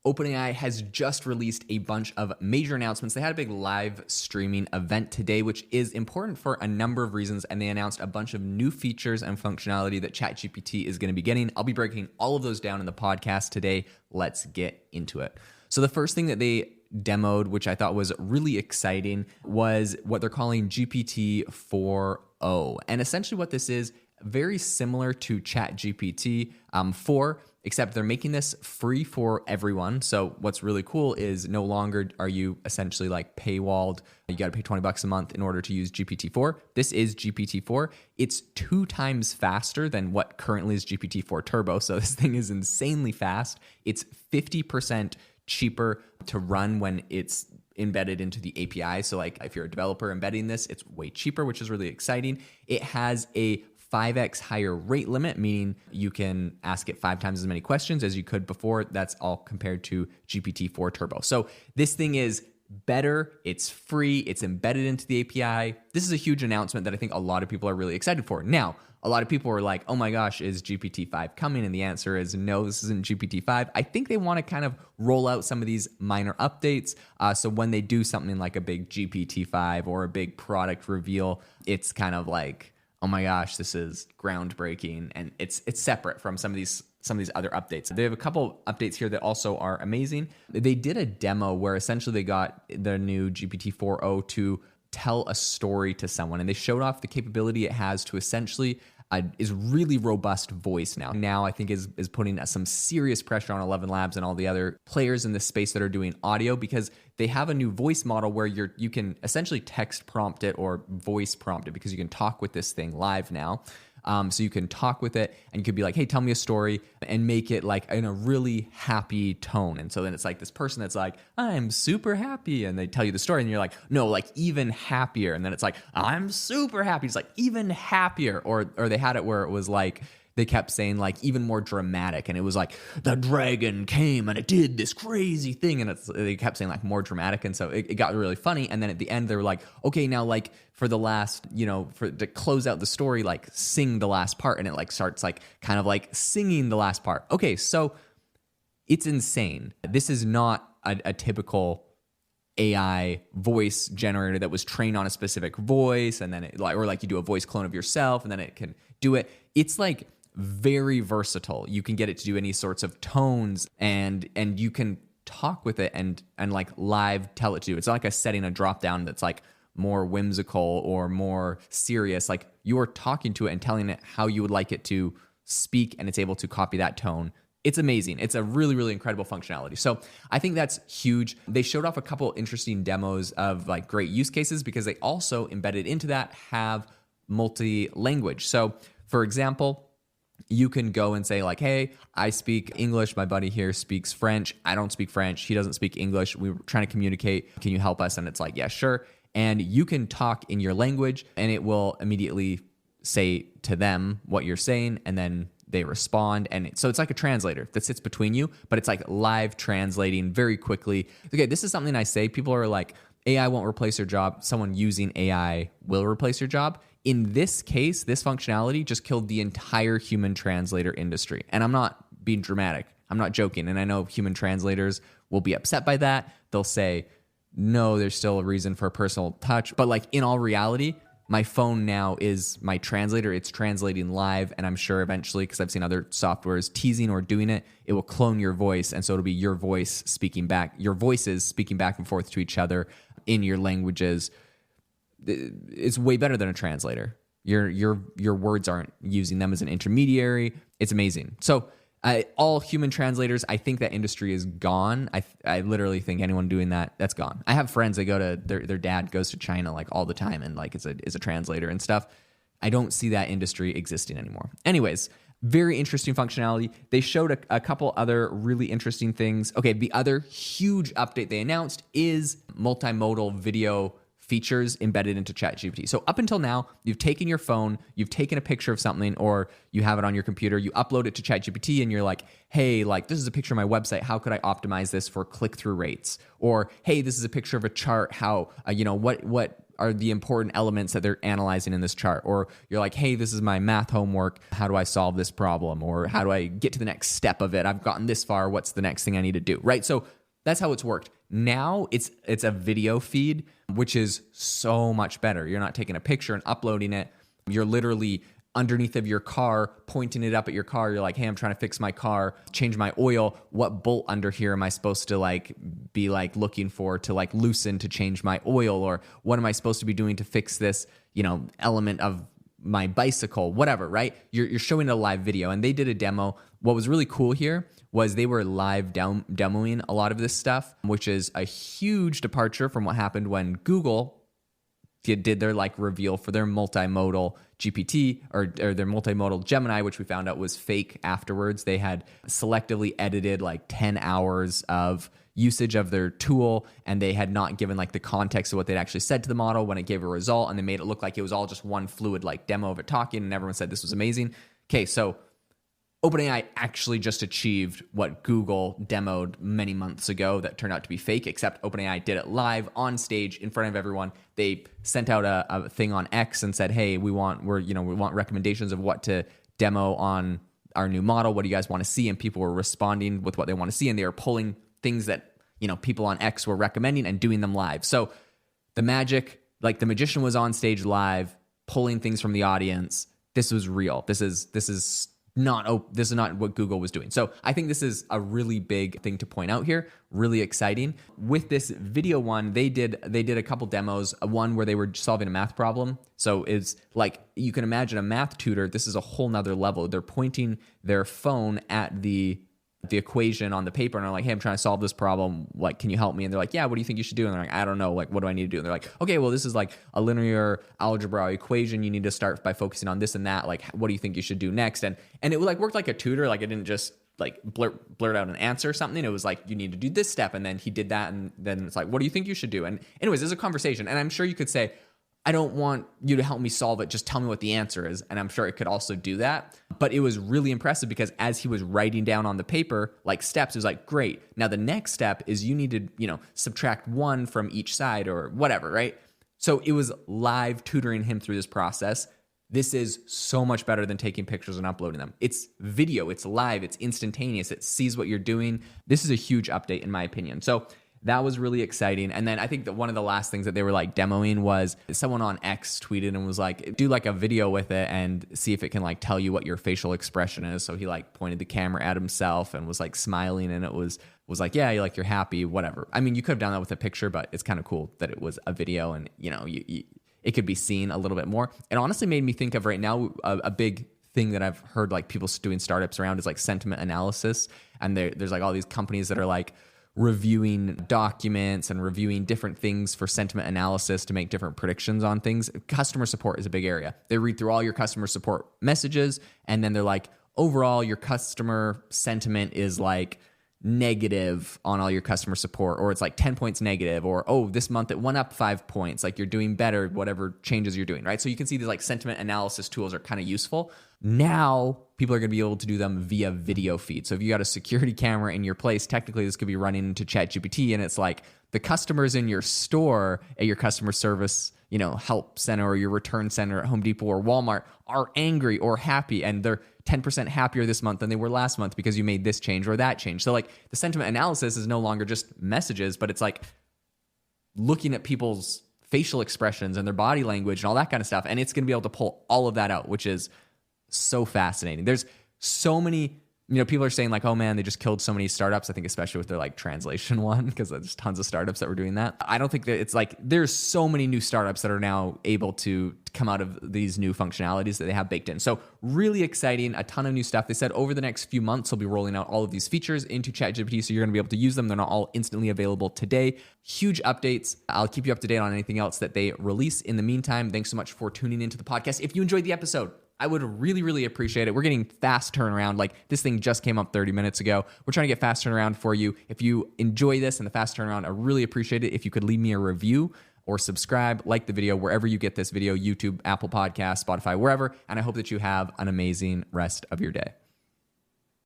OpenAI has just released a bunch of major announcements. They had a big live streaming event today, which is important for a number of reasons, and they announced a bunch of new features and functionality that ChatGPT is going to be getting. I'll be breaking all of those down in the podcast today. Let's get into it. So the first thing that they demoed, which I thought was really exciting, was what they're calling GPT 4.0. And essentially what this is, very similar to ChatGPT 4, except they're making this free for everyone. So what's really cool is no longer are you essentially like paywalled. You got to pay $20 a month in order to use GPT-4. This is GPT-4. It's 2 times faster than what currently is GPT-4 Turbo. So this thing is insanely fast. It's 50% cheaper to run when it's embedded into the API. So like if you're a developer embedding this, it's way cheaper, which is really exciting. It has a 5x higher rate limit, meaning you can ask it 5 times as many questions as you could before. That's all compared to GPT-4 Turbo. So this thing is better, it's free, it's embedded into the API. This is a huge announcement that I think a lot of people are really excited for. Now, a lot of people are like, oh my gosh, is GPT-5 coming? And the answer is no, this isn't GPT-5. I think they want to kind of roll out some of these minor updates. So when they do something like a big GPT-5 or a big product reveal, it's kind of like, oh my gosh, this is groundbreaking, and it's separate from some of these other updates. They have a couple updates here that also are amazing. They did a demo where essentially they got the new GPT 4.0 to tell a story to someone, and they showed off the capability it has to essentially is really robust voice now. Now I think is putting some serious pressure on 11 Labs and all the other players in this space that are doing audio, because they have a new voice model where you can essentially text prompt it or voice prompt it, because you can talk with this thing live now. So you can talk with it and you could be like, hey, tell me a story, and make it like in a really happy tone. And so then it's like this person that's like, I'm super happy. And they tell you the story and you're like, no, like even happier. And then it's like, I'm super happy. It's like even happier. Or they had it where it was like, they kept saying like even more dramatic, and it was like the dragon came and it did this crazy thing, and they kept saying like more dramatic, and so it got really funny. And then at the end they were like, okay, now like for the last, to close out the story, like sing the last part, and it like starts like kind of like singing the last part. Okay, so it's insane. This is not a typical AI voice generator that was trained on a specific voice, and then or like you do a voice clone of yourself and then it can do it. It's like very versatile. You can get it to do any sorts of tones, and you can talk with it and like live tell it to do. It's not like setting a drop down that's like more whimsical or more serious. Like you're talking to it and telling it how you would like it to speak, and it's able to copy that tone. It's amazing. It's a really, really incredible functionality. So I think that's huge. They showed off a couple interesting demos of like great use cases, because they also embedded into that have multi-language. So for example, you can go and say like, hey, I speak English. My buddy here speaks French. I don't speak French. He doesn't speak English. We're trying to communicate. Can you help us? And it's like, yeah, sure. And you can talk in your language, and it will immediately say to them what you're saying, and then they respond. And so it's like a translator that sits between you, but it's like live translating very quickly. Okay, this is something I say. People are like, AI won't replace your job. Someone using AI will replace your job. In this case, this functionality just killed the entire human translator industry. And I'm not being dramatic. I'm not joking. And I know human translators will be upset by that. They'll say, no, there's still a reason for personal touch. But like in all reality, my phone now is my translator. It's translating live, and I'm sure eventually, because I've seen other softwares teasing or doing it, it will clone your voice, and so it'll be your voice speaking back, your voices speaking back and forth to each other in your languages. It's way better than a translator. Your words aren't using them as an intermediary. It's amazing. So all human translators, I think that industry is gone. I literally think anyone doing that's gone. I have friends that go to their dad goes to China like all the time, and like is a translator and stuff. I don't see that industry existing anymore. Anyways, very interesting functionality. They showed a couple other really interesting things. Okay, the other huge update they announced is multimodal video features embedded into ChatGPT. So up until now, you've taken your phone, you've taken a picture of something, or you have it on your computer, you upload it to ChatGPT, and you're like, hey, like this is a picture of my website. How could I optimize this for click-through rates? Or hey, this is a picture of a chart. How what are the important elements that they're analyzing in this chart? Or you're like, hey, this is my math homework. How do I solve this problem? Or how do I get to the next step of it? I've gotten this far. What's the next thing I need to do, right? So that's how it's worked. Now it's a video feed, which is so much better. You're not taking a picture and uploading it. You're literally underneath of your car, pointing it up at your car. You're like, hey, I'm trying to fix my car, change my oil. What bolt under here am I supposed to like be like looking for to like loosen to change my oil? Or what am I supposed to be doing to fix this, element of my bicycle, whatever, right? You're showing a live video, and they did a demo. What was really cool here was they were live demoing a lot of this stuff, which is a huge departure from what happened when Google did their like reveal for their multimodal GPT or their multimodal Gemini, which we found out was fake afterwards. They had selectively edited like 10 hours of usage of their tool, and they had not given like the context of what they'd actually said to the model when it gave a result, and they made it look like it was all just one fluid like demo of it talking, and everyone said this was amazing. Okay, so OpenAI actually just achieved what Google demoed many months ago that turned out to be fake, except OpenAI did it live on stage in front of everyone. They sent out a thing on X and said, hey, we want recommendations of what to demo on our new model. What do you guys want to see? And people were responding with what they want to see, and they were pulling things that people on X were recommending and doing them live. So the magic, like the magician was on stage live, pulling things from the audience. This was real. This is not what Google was doing. So I think this is a really big thing to point out here. Really exciting. With this video one, they did a couple demos. One where they were solving a math problem. So it's like, you can imagine a math tutor. This is a whole nother level. They're pointing their phone at the equation on the paper, and are like, hey, I'm trying to solve this problem. Like, can you help me? And they're like, yeah, what do you think you should do? And they're like, I don't know. Like, what do I need to do? And they're like, okay, well, this is like a linear algebra equation. You need to start by focusing on this and that. Like, what do you think you should do next? And it like worked like a tutor. Like, it didn't just like blurt out an answer or something. It was like, you need to do this step. And then he did that. And then it's like, what do you think you should do? And anyways, there's a conversation. And I'm sure you could say, I don't want you to help me solve it. Just tell me what the answer is. And I'm sure it could also do that. But it was really impressive because as he was writing down on the paper, like steps, it was like, great. Now the next step is you need to, subtract 1 from each side or whatever, right? So it was live tutoring him through this process. This is so much better than taking pictures and uploading them. It's video, it's live, it's instantaneous, it sees what you're doing. This is a huge update in my opinion. So that was really exciting. And then I think that one of the last things that they were like demoing was someone on X tweeted and was like, do like a video with it and see if it can like tell you what your facial expression is. So he like pointed the camera at himself and was like smiling, and it was like, yeah, you're happy, whatever. I mean, you could have done that with a picture, but it's kind of cool that it was a video and it could be seen a little bit more. It honestly made me think of right now a big thing that I've heard like people doing startups around is like sentiment analysis. And there's like all these companies that are like reviewing documents and reviewing different things for sentiment analysis to make different predictions on things. Customer support is a big area. They read through all your customer support messages, and then they're like, overall, your customer sentiment is like negative on all your customer support, or it's like 10 points negative, or, oh, this month it went up 5 points. Like, you're doing better, whatever changes you're doing, right? So you can see these like sentiment analysis tools are kind of useful. Now people are going to be able to do them via video feed. So if you got a security camera in your place, technically this could be running into ChatGPT, and it's like the customers in your store at your customer service, help center or your return center at Home Depot or Walmart are angry or happy, and they're 10% happier this month than they were last month because you made this change or that change. So like the sentiment analysis is no longer just messages, but it's like looking at people's facial expressions and their body language and all that kind of stuff. And it's going to be able to pull all of that out, which is so fascinating. There's so many, people are saying like, oh man, they just killed so many startups. I think especially with their like translation one, because there's tons of startups that were doing that. I don't think that it's like, there's so many new startups that are now able to come out of these new functionalities that they have baked in. So really exciting, a ton of new stuff. They said over the next few months, they'll be rolling out all of these features into ChatGPT. So you're going to be able to use them. They're not all instantly available today. Huge updates. I'll keep you up to date on anything else that they release. In the meantime, thanks so much for tuning into the podcast. If you enjoyed the episode, I would really, really appreciate it. We're getting fast turnaround. Like, this thing just came up 30 minutes ago. We're trying to get fast turnaround for you. If you enjoy this and the fast turnaround, I really appreciate it if you could leave me a review or subscribe, like the video, wherever you get this video, YouTube, Apple Podcasts, Spotify, wherever. And I hope that you have an amazing rest of your day.